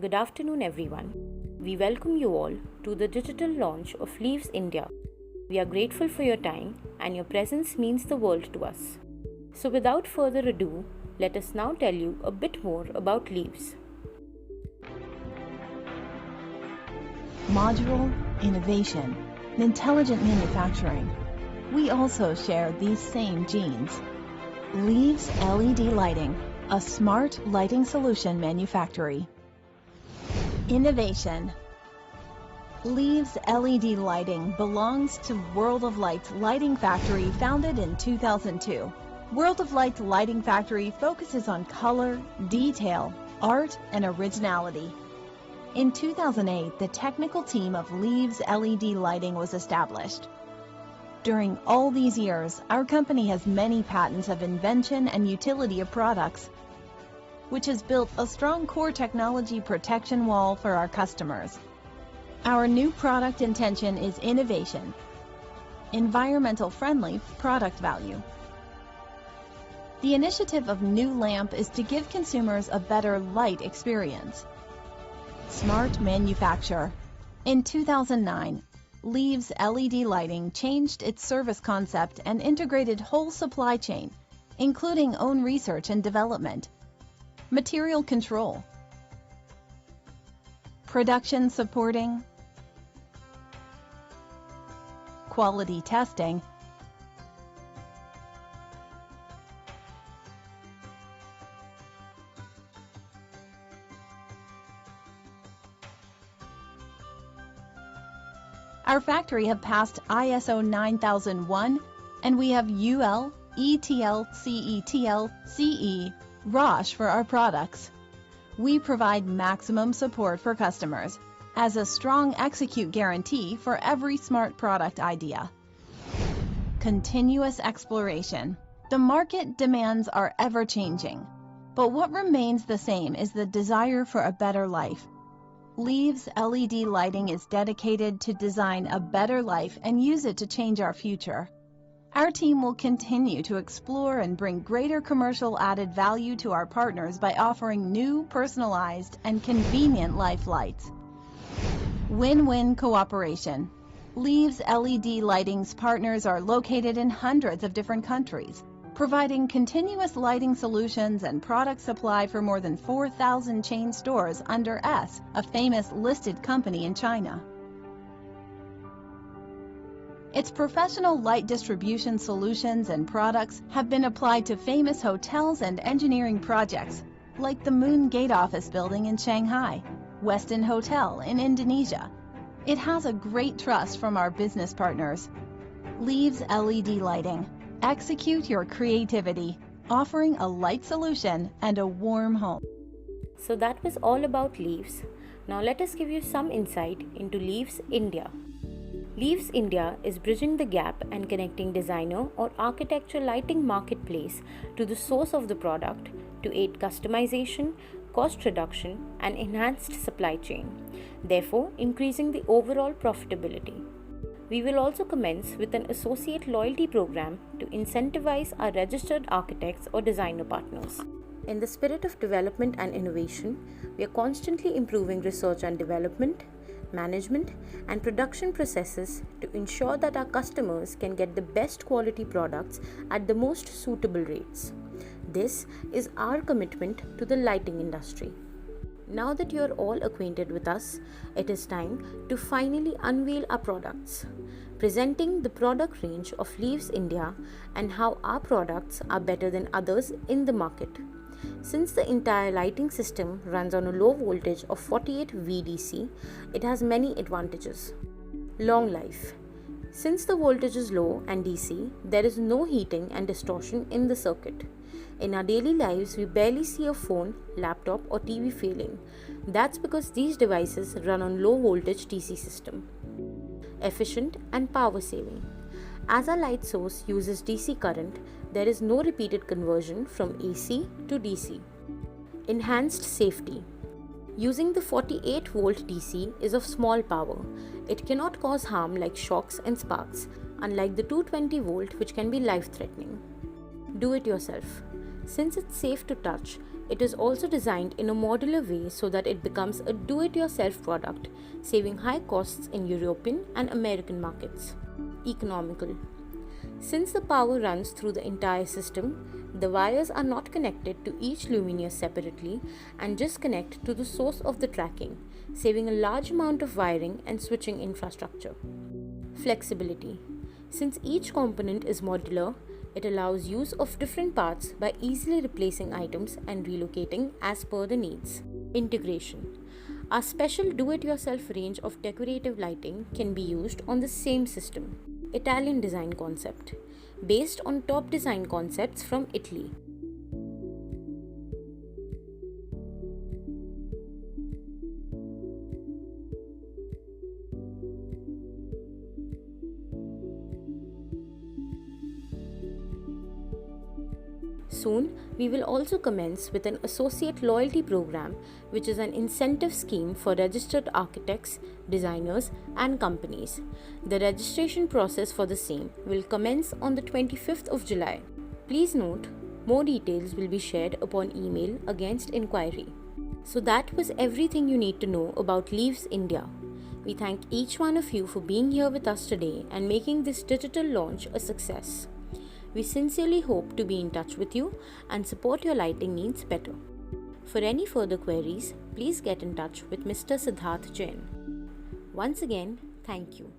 Good afternoon, everyone. We welcome you all to the digital launch of Leaves India. We are grateful for your time, and your presence means the world to us. So, without further ado, let us now tell you a bit more about Leaves. Modular, innovation, and intelligent manufacturing. We also share these same genes. Leaves LED Lighting, a smart lighting solution manufacturer. Innovation. Leaves LED Lighting belongs to World of Light Lighting Factory, founded in 2002. World of Light Lighting Factory focuses on color, detail, art, and originality. In 2008, the technical team of Leaves LED Lighting was established. During all these years, our company has many patents of invention and utility of products, which has built a strong core technology protection wall for our customers. Our new product intention is innovation, environmental friendly product value. The initiative of New Lamp is to give consumers a better light experience. Smart manufacture. In 2009, Leaves LED Lighting changed its service concept and integrated whole supply chain, including own research and development, material control, production supporting, quality testing, Our factory have passed ISO 9001 and we have UL, ETL, CETL, CE, ROSH for our products. We provide maximum support for customers as a strong execute guarantee for every smart product idea. Continuous exploration. The market demands are ever changing, but what remains the same is the desire for a better life. Leaves LED Lighting is dedicated to design a better life and use it to change our future. Our team will continue to explore and bring greater commercial added value to our partners by offering new, personalized, and convenient life lights. Win-win cooperation. Leaves LED Lighting's partners are located in hundreds of different countries, providing continuous lighting solutions and product supply for more than 4,000 chain stores under S, a famous listed company in China. Its professional light distribution solutions and products have been applied to famous hotels and engineering projects, like the Moon Gate Office Building in Shanghai, Westin Hotel in Indonesia. It has a great trust from our business partners. Leaves LED Lighting. Execute your creativity, offering a light solution and a warm home. So that was all about Leaves. Now let us give you some insight into Leaves India. Leaves India is bridging the gap and connecting designer or architecture lighting marketplace to the source of the product to aid customization, cost reduction, and enhanced supply chain, therefore increasing the overall profitability. We will also commence with an associate loyalty program to incentivize our registered architects or designer partners. In the spirit of development and innovation, we are constantly improving research and development, management, and production processes to ensure that our customers can get the best quality products at the most suitable rates. This is our commitment to the lighting industry. Now that you are all acquainted with us, it is time to finally unveil our products, presenting the product range of Leaves India and how our products are better than others in the market. Since the entire lighting system runs on a low voltage of 48 VDC, it has many advantages. Long life. Since the voltage is low and DC, there is no heating and distortion in the circuit. In our daily lives, we barely see a phone, laptop, or TV failing. That's because these devices run on low voltage DC system. Efficient and power saving. As our light source uses DC current, there is no repeated conversion from AC to DC. Enhanced safety. Using the 48 volt DC is of small power. It cannot cause harm like shocks and sparks, unlike the 220 volt which can be life-threatening. Do it yourself. Since it's safe to touch, it is also designed in a modular way so that it becomes a do-it-yourself product, saving high costs in European and American markets. Economical. Since the power runs through the entire system, the wires are not connected to each luminaire separately and just connect to the source of the tracking, saving a large amount of wiring and switching infrastructure. Flexibility. Since each component is modular, it allows use of different parts by easily replacing items and relocating as per the needs. Integration. Our special do-it-yourself range of decorative lighting can be used on the same system. Italian design concept. Based on top design concepts from Italy. Soon, we will also commence with an associate loyalty program, which is an incentive scheme for registered architects, designers, and companies. The registration process for the same will commence on the 25th of July. Please note, more details will be shared upon email against inquiry. So that was everything you need to know about Leaves India. We thank each one of you for being here with us today and making this digital launch a success. We sincerely hope to be in touch with you and support your lighting needs better. For any further queries, please get in touch with Mr. Siddharth Jain. Once again, thank you.